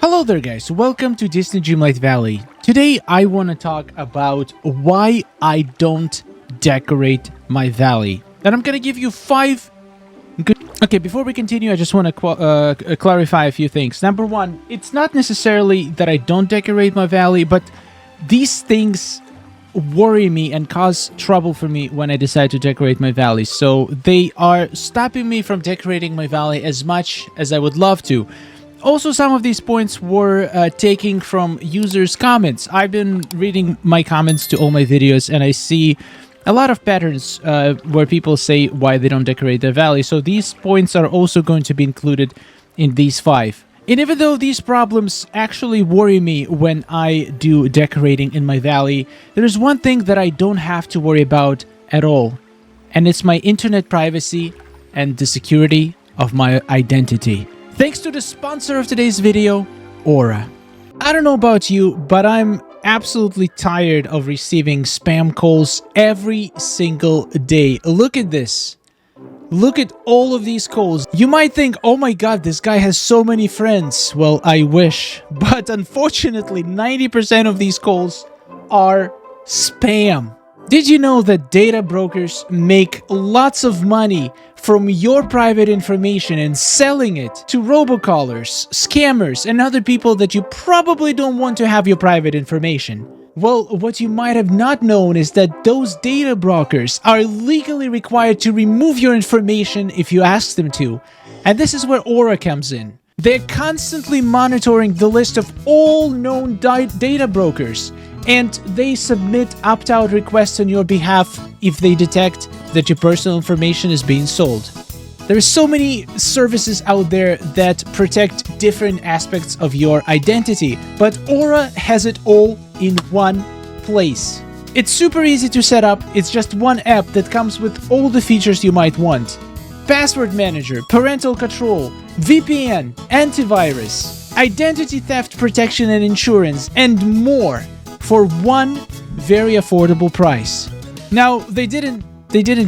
Hello there guys, welcome to Disney Dreamlight Valley. Today I want to talk about why I don't decorate my valley. And I'm gonna give you 5 good... Okay, before we continue, I just want to clarify a few things. Number one, it's not necessarily that I don't decorate my valley, but these things worry me and cause trouble for me when I decide to decorate my valley. So they are stopping me from decorating my valley as much as I would love to. Also, some of these points were taken from users' comments. I've been reading my comments to all my videos, and I see a lot of patterns where people say why they don't decorate their valley. So these points are also going to be included in these 5. And even though these problems actually worry me when I do decorating in my valley, there is one thing that I don't have to worry about at all. And it's my internet privacy and the security of my identity. Thanks to the sponsor of today's video, Aura. I don't know about you, but I'm absolutely tired of receiving spam calls every single day. Look at this. Look at all of these calls. You might think, oh my god, this guy has so many friends. Well, I wish. But unfortunately, 90% of these calls are spam. Did you know that data brokers make lots of money from your private information and selling it to robocallers, scammers, and other people that you probably don't want to have your private information? Well, what you might have not known is that those data brokers are legally required to remove your information if you ask them to. And this is where Aura comes in. They're constantly monitoring the list of all known data brokers, and they submit opt-out requests on your behalf if they detect that your personal information is being sold. There are so many services out there that protect different aspects of your identity, but Aura has it all in one place. It's super easy to set up. It's just one app that comes with all the features you might want. Password manager, parental control, VPN, antivirus, identity theft protection and insurance, and more for one very affordable price. Now, they didn't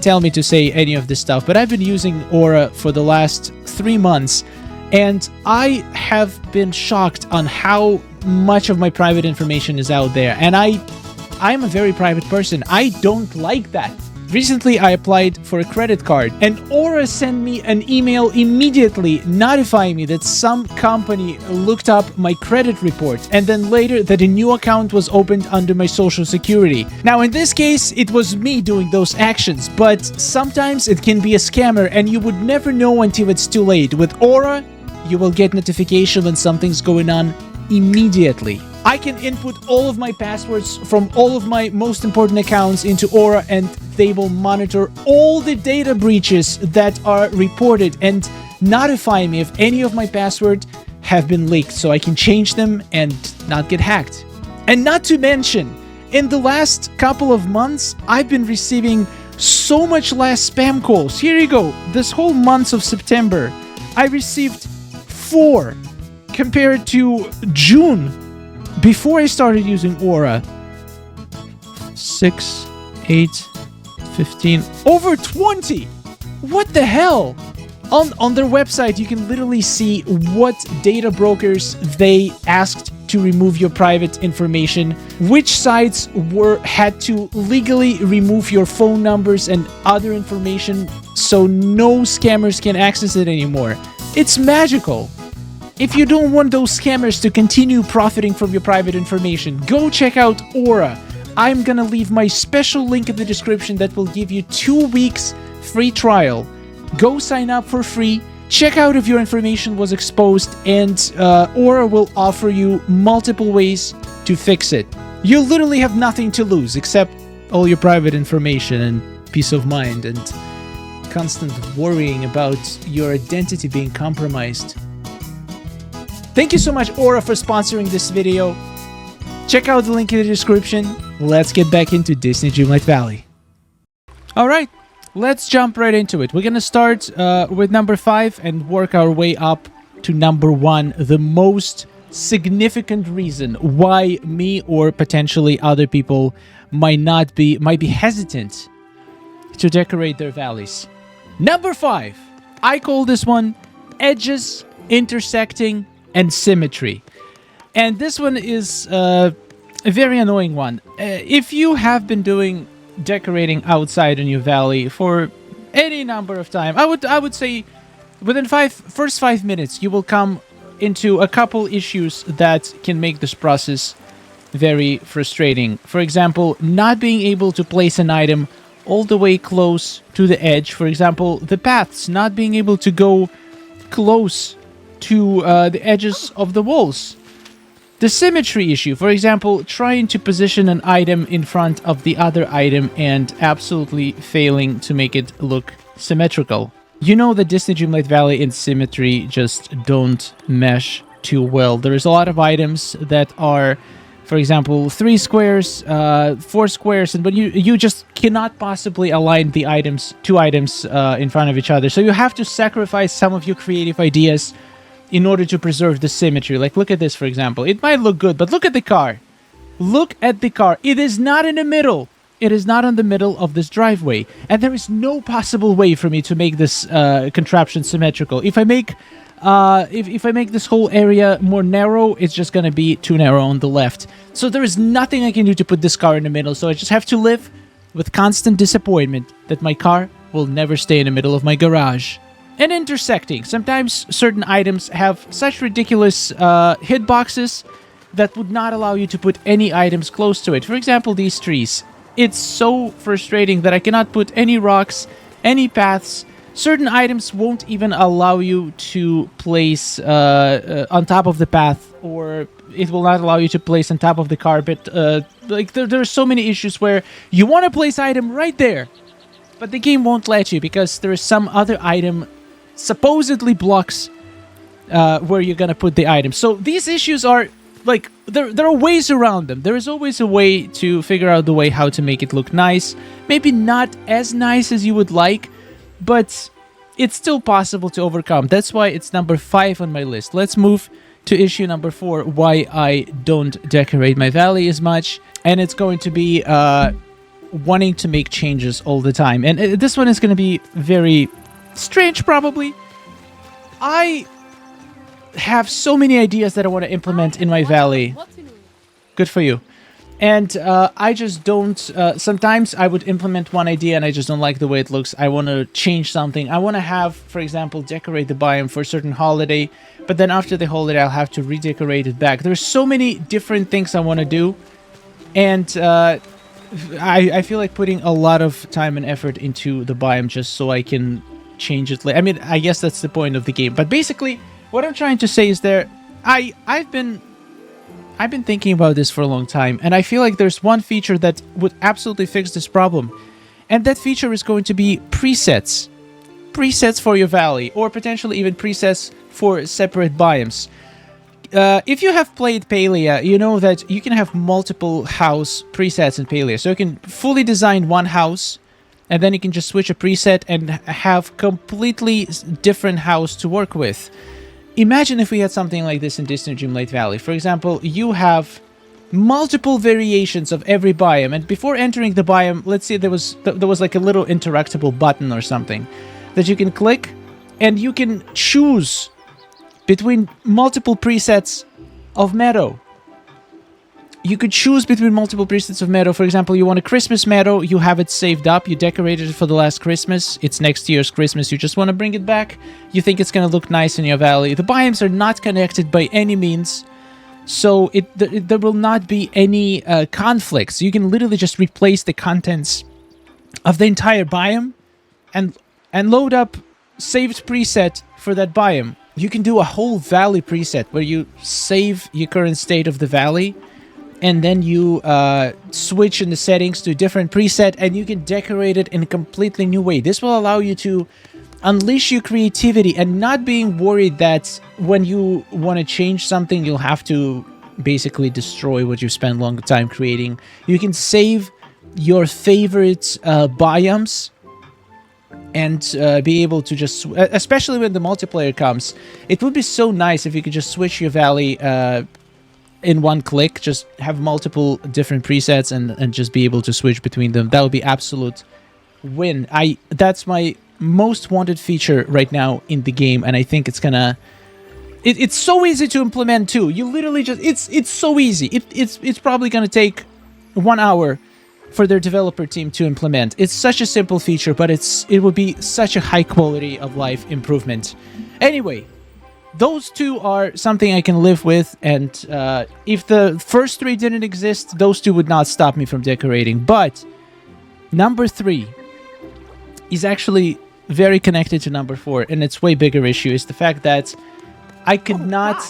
tell me to say any of this stuff, but I've been using Aura for the last 3 months, and I have been shocked on how much of my private information is out there. And I'm a very private person. I don't like that. Recently, I applied for a credit card, and Aura sent me an email immediately notifying me that some company looked up my credit report, and then later that a new account was opened under my social security. Now, in this case, it was me doing those actions, but sometimes it can be a scammer, and you would never know until it's too late. With Aura, you will get notification when something's going on immediately. I can input all of my passwords from all of my most important accounts into Aura, and they will monitor all the data breaches that are reported and notify me if any of my passwords have been leaked, so I can change them and not get hacked. And not to mention, in the last couple of months, I've been receiving so much less spam calls. Here you go. This whole month of September, I received 4 compared to June. Before I started using Aura, 6, 8, 15, over 20! What the hell? On their website, you can literally see what data brokers they asked to remove your private information, which sites had to legally remove your phone numbers and other information so no scammers can access it anymore. It's magical. If you don't want those scammers to continue profiting from your private information, go check out Aura. I'm gonna leave my special link in the description that will give you 2 weeks free trial. Go sign up for free, check out if your information was exposed, and Aura will offer you multiple ways to fix it. You literally have nothing to lose except all your private information and peace of mind and constant worrying about your identity being compromised. Thank you so much, Aura, for sponsoring this video. Check out the link in the description. Let's get back into Disney Dreamlight Valley. Alright, let's jump right into it. We're gonna start with number 5 and work our way up to number 1. The most significant reason why me or potentially other people might be hesitant to decorate their valleys. Number 5. I call this one edges intersecting and symmetry. And this one is a very annoying one. If you have been doing decorating outside in your valley for any number of time, I would say within first 5 minutes you will come into a couple issues that can make this process very frustrating. For example, not being able to place an item all the way close to the edge. For example, the paths, not being able to go close to the edges of the walls. The symmetry issue, for example, trying to position an item in front of the other item and absolutely failing to make it look symmetrical. You know that Disney Dreamlight Valley and symmetry just don't mesh too well. There's a lot of items that are, for example, 3 squares, 4 squares, and but you just cannot possibly align the items, 2 items in front of each other. So you have to sacrifice some of your creative ideas in order to preserve the symmetry. Like, look at this, for example. It might look good, but look at the car. Look at the car. It is not in the middle. It is not in the middle of this driveway. And there is no possible way for me to make this contraption symmetrical. If I make if I make this whole area more narrow, it's just going to be too narrow on the left. So there is nothing I can do to put this car in the middle. So I just have to live with constant disappointment that my car will never stay in the middle of my garage. And intersecting. Sometimes certain items have such ridiculous hitboxes that would not allow you to put any items close to it. For example, these trees. It's so frustrating that I cannot put any rocks, any paths. Certain items won't even allow you to place on top of the path, or it will not allow you to place on top of the carpet. Like there are so many issues where you want to place item right there, but the game won't let you because there is some other item supposedly blocks where you're gonna put the item. So these issues are like there are ways around them. There is always a way to figure out the way how to make it look nice. Maybe not as nice as you would like, but it's still possible to overcome. That's why it's number 5 on my list. Let's move to issue number 4, why I don't decorate my valley as much. And it's going to be wanting to make changes all the time. And this one is going to be very strange, probably. I have so many ideas that I want to implement in my valley. Good for you. And I just don't... sometimes I would implement one idea and I just don't like the way it looks. I want to change something. I want to have, for example, decorate the biome for a certain holiday. But then after the holiday, I'll have to redecorate it back. There's so many different things I want to do. And I feel like putting a lot of time and effort into the biome just so I can change it later. I mean, I guess that's the point of the game. But basically, what I'm trying to say is I've been thinking about this for a long time, and I feel like there's one feature that would absolutely fix this problem. And that feature is going to be presets. Presets for your valley, or potentially even presets for separate biomes. If you have played Palia, you know that you can have multiple house presets in Palia. So you can fully design one house, and then you can just switch a preset and have completely different house to work with. Imagine if we had something like this in Disney Dreamlight Valley. For example, you have multiple variations of every biome, and before entering the biome, let's say there was like a little interactable button or something that you can click, and you can choose between multiple presets of meadow. You could choose between multiple presets of meadow. For example, you want a Christmas meadow, you have it saved up, you decorated it for the last Christmas, it's next year's Christmas, you just want to bring it back, you think it's going to look nice in your valley. The biomes are not connected by any means, so there will not be any conflicts. You can literally just replace the contents of the entire biome and load up saved preset for that biome. You can do a whole valley preset where you save your current state of the valley, and then you switch in the settings to a different preset, and you can decorate it in a completely new way. This will allow you to unleash your creativity and not being worried that when you want to change something, you'll have to basically destroy what you spent a long time creating. You can save your favorite biomes and be able to just... especially when the multiplayer comes, it would be so nice if you could just switch your valley in one click, just have multiple different presets and just be able to switch between them. That would be absolute win. That's my most wanted feature right now in the game, and I think it's gonna It's so easy to implement too. You literally just it's so easy. It's probably gonna take 1 hour for their developer team to implement. It's such a simple feature, but it would be such a high quality of life improvement. Anyway, those two are something I can live with, and if the first three didn't exist, those two would not stop me from decorating. But number 3 is actually very connected to number 4, and it's way bigger issue is the fact that I could not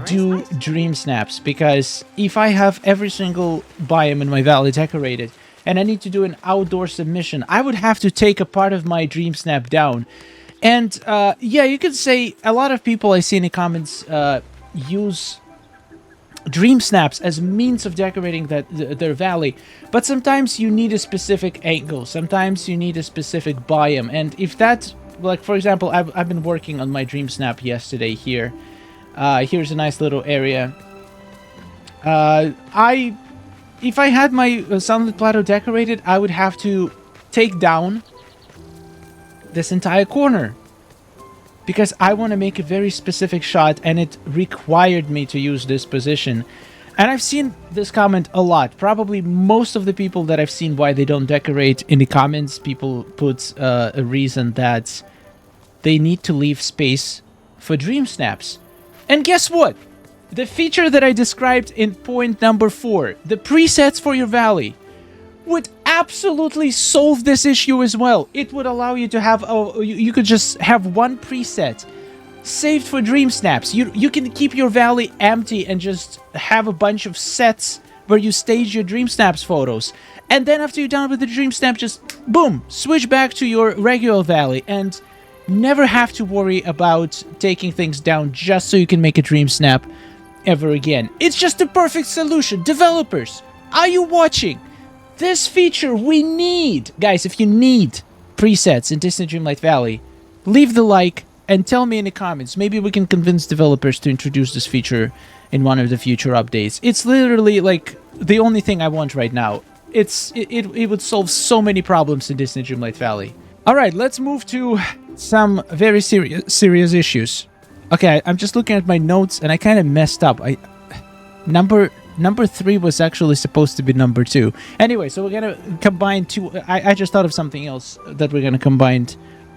do dream snaps, because if I have every single biome in my valley decorated and I need to do an outdoor submission, I would have to take a part of my dream snap down. And yeah, you could say a lot of people I see in the comments use dream snaps as means of decorating their valley, but sometimes you need a specific angle, sometimes you need a specific biome, and if that, like for example, I've been working on my dream snap yesterday here. Here's a nice little area. If I had my sunlit plateau decorated, I would have to take down this entire corner, because I want to make a very specific shot, and it required me to use this position. And I've seen this comment a lot. Probably most of the people that I've seen why they don't decorate, in the comments, people put a reason that they need to leave space for dream snaps. And guess what? The feature that I described in point number 4, the presets for your valley, would absolutely solve this issue as well. It would allow you to have you could just have one preset saved for dream snaps. You can keep your valley empty and just have a bunch of sets where you stage your dream snaps photos, and then after you're done with the dream snap, just boom, switch back to your regular valley and never have to worry about taking things down just so you can make a dream snap ever again. It's just the perfect solution. Developers, are you watching? This feature we need. Guys, if you need presets in Disney Dreamlight Valley, leave the like and tell me in the comments. Maybe we can convince developers to introduce this feature in one of the future updates. It's literally like the only thing I want right now. It would solve so many problems in Disney Dreamlight Valley. All right, let's move to some very serious issues. Okay, I'm just looking at my notes and I kind of messed up. Number 3 was actually supposed to be number 2. Anyway, so we're gonna combine two. I just thought of something else that we're gonna combine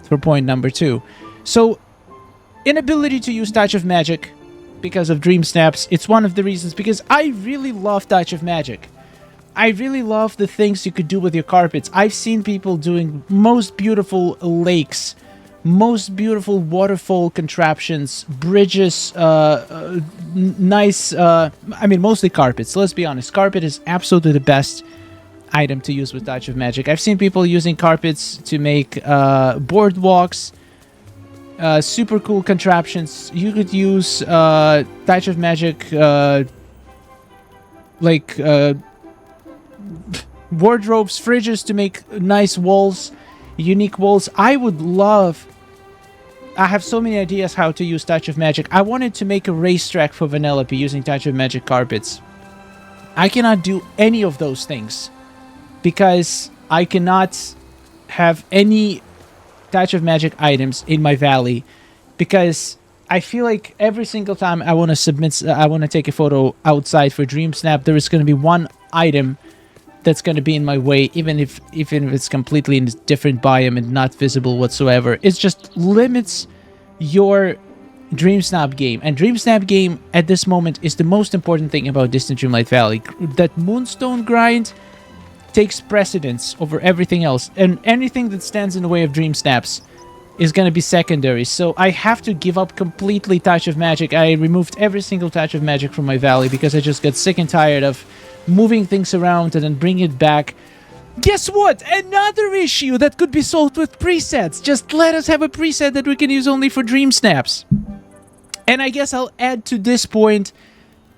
for point number 2. So, inability to use Touch of Magic because of dream snaps. It's one of the reasons, because I really love Touch of Magic. I really love the things you could do with your carpets. I've seen people doing most beautiful lakes, most beautiful waterfall contraptions, bridges, nice, I mean, mostly carpets. Let's be honest, carpet is absolutely the best item to use with Touch of Magic. I've seen people using carpets to make boardwalks, super cool contraptions. You could use Touch of Magic, like wardrobes, fridges to make nice walls, unique walls. I have so many ideas how to use Touch of Magic. I wanted to make a racetrack for Vanellope using Touch of Magic carpets. I cannot do any of those things because I cannot have any Touch of Magic items in my valley, because I feel like every single time I want to take a photo outside for Dream Snap, there is going to be one item that's going to be in my way, even if it's completely in a different biome and not visible whatsoever. It just limits your Dream Snap game. And Dream Snap game at this moment is the most important thing about Disney Dreamlight Valley. That Moonstone grind takes precedence over everything else, and anything that stands in the way of Dream Snaps is going to be secondary. So I have to give up completely Touch of Magic. I removed every single Touch of Magic from my valley because I just got sick and tired of moving things around and then bring it back. Guess what? Another issue that could be solved with presets. Just let us have a preset that we can use only for Dream Snaps. And I guess I'll add to this point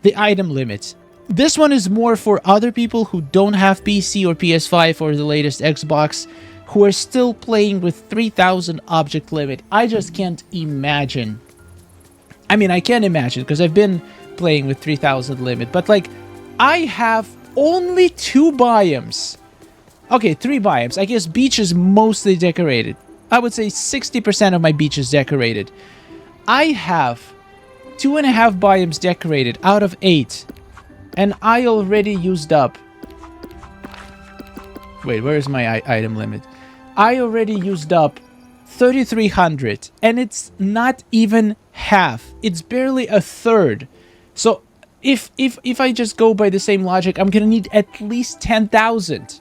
the item limit. This one is more for other people who don't have PC or PS5 or the latest Xbox, who are still playing with 3000 object limit. I just can't imagine. I mean, I can imagine because I've been playing with 3000 limit, but like, I have only 2 biomes. Okay, 3 biomes. I guess beach is mostly decorated. I would say 60% of my beach is decorated. I have 2.5 biomes decorated out of 8. And I already used up... Wait, where is my item limit? I already used up 3,300. And it's not even half. It's barely a third. So if I just go by the same logic, I'm going to need at least 10,000.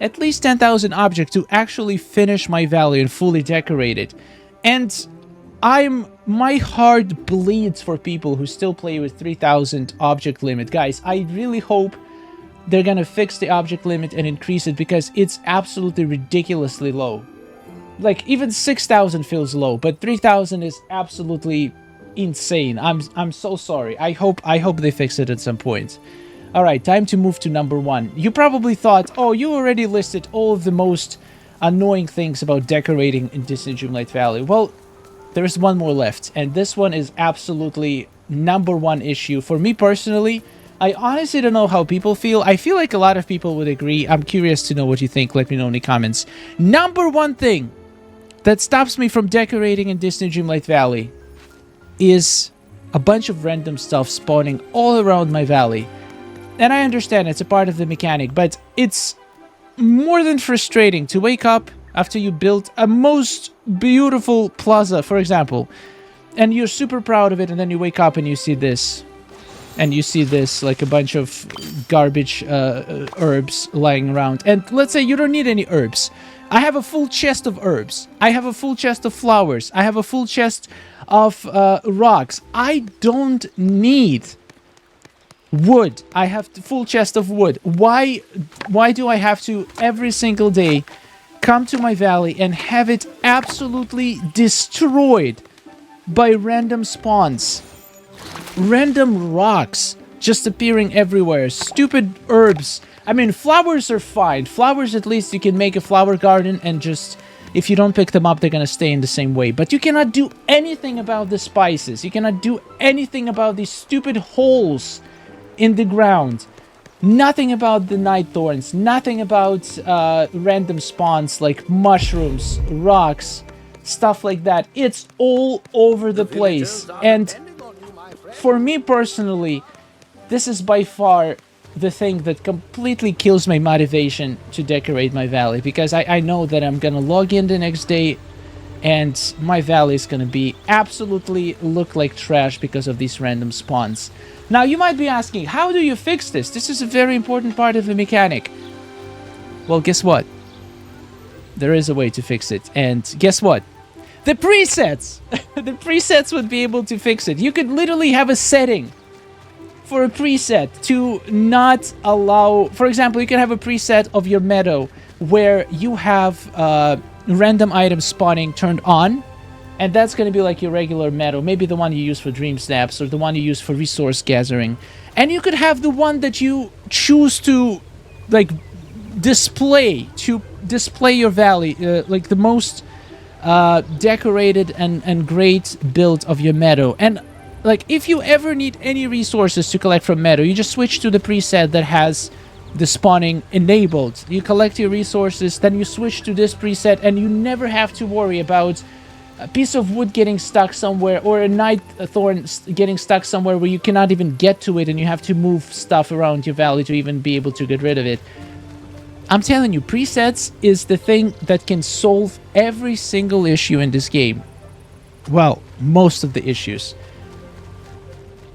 At least 10,000 objects to actually finish my valley and fully decorate it. And my heart bleeds for people who still play with 3,000 object limit. Guys, I really hope they're gonna fix the object limit and increase it, because it's absolutely ridiculously low. Like, even 6,000 feels low, but 3,000 is absolutely insane. I'm so sorry. I hope they fix it at some point. Alright, time to move to number 1. You probably thought, oh, you already listed all of the most annoying things about decorating in Disney Dreamlight Valley. Well, there's one more left, and this one is absolutely number 1 issue. For me personally, I honestly don't know how people feel. I feel like a lot of people would agree. I'm curious to know what you think. Let me know in the comments. Number 1 thing that stops me from decorating in Disney Dreamlight Valley is a bunch of random stuff spawning all around my valley. And I understand it's a part of the mechanic, but it's more than frustrating to wake up after you built a most beautiful plaza, for example, and you're super proud of it, and then you wake up and you see this. And you see this, like a bunch of garbage herbs lying around. And let's say you don't need any herbs. I have a full chest of herbs. I have a full chest of flowers. I have a full chest of rocks. I don't need wood. I have a full chest of wood. Why do I have to every single day come to my valley and have it absolutely destroyed by random spawns? Random rocks just appearing everywhere. Stupid herbs. I mean, flowers are fine. Flowers, at least you can make a flower garden and just... if you don't pick them up, they're gonna stay in the same way. But you cannot do anything about the spices. You cannot do anything about these stupid holes in the ground. Nothing about the night thorns. Nothing about random spawns like mushrooms, rocks, stuff like that. It's all over the place. And for me personally, this is by far the thing that completely kills my motivation to decorate my valley, because I know that I'm gonna log in the next day and my valley is gonna be absolutely look like trash because of these random spawns. Now you might be asking, how do you fix this? This is a very important part of the mechanic. Well, guess what? There is a way to fix it, and guess what? The presets! The presets would be able to fix it. You could literally have a setting for a preset to not allow... For example, you can have a preset of your meadow where you have random items spawning turned on, and that's going to be like your regular meadow. Maybe the one you use for dream snaps or the one you use for resource gathering. And you could have the one that you choose to like display your valley, like the most decorated and great build of your meadow. And like, if you ever need any resources to collect from meadow, you just switch to the preset that has the spawning enabled. You collect your resources, then you switch to this preset, and you never have to worry about a piece of wood getting stuck somewhere or a night thorn getting stuck somewhere where you cannot even get to it and you have to move stuff around your valley to even be able to get rid of it. I'm telling you, presets is the thing that can solve every single issue in this game. Well, most of the issues.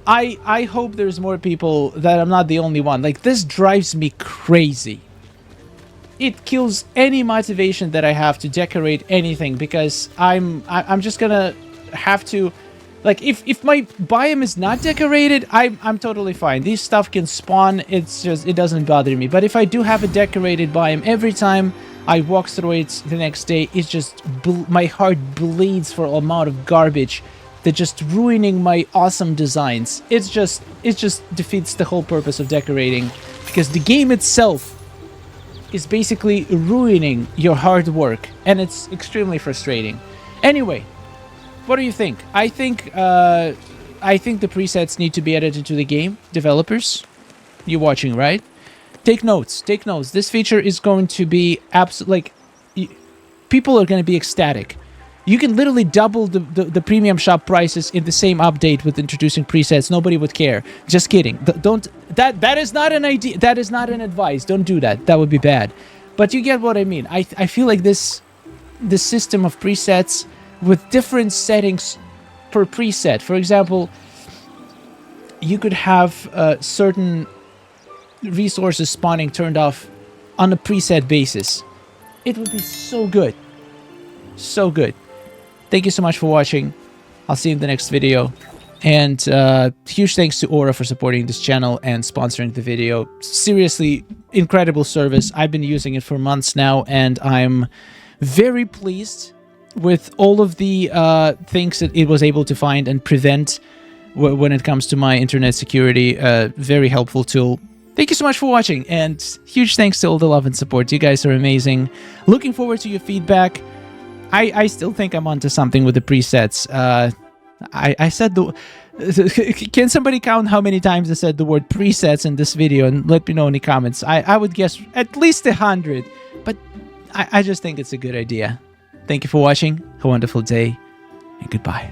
I hope there's more people, that I'm not the only one. Like, this drives me crazy. It kills any motivation that I have to decorate anything, because I'm just gonna have to... Like, if my biome is not decorated, I'm totally fine. These stuff can spawn, it's just, it doesn't bother me. But if I do have a decorated biome, every time I walk through it the next day, it's just... my heart bleeds for the amount of garbage that just ruining my awesome designs. It just defeats the whole purpose of decorating, because the game itself is basically ruining your hard work, and it's extremely frustrating. Anyway, what do you think? I think the presets need to be added into the game. Developers, you're watching, right? Take notes. Take notes. This feature is going to be absolutely... like, people are going to be ecstatic You can literally double the premium shop prices in the same update with introducing presets. Nobody would care. Just kidding. Don't that is not an idea. That is not an advice. Don't do that. That would be bad. But you get what I mean. I feel like this system of presets with different settings per preset. For example, you could have certain resources spawning turned off on a preset basis. It would be so good. So good. Thank you so much for watching. I'll see you in the next video. And huge thanks to Aura for supporting this channel and sponsoring the video. Seriously, incredible service. I've been using it for months now, and I'm very pleased with all of the things that it was able to find and prevent when it comes to my internet security. Very helpful tool. Thank you so much for watching, and huge thanks to all the love and support. You guys are amazing. Looking forward to your feedback. I still think I'm onto something with the presets. I said can somebody count how many times I said the word presets in this video and let me know in the comments? I would guess at least 100, but I just think it's a good idea. Thank you for watching. Have a wonderful day, and goodbye.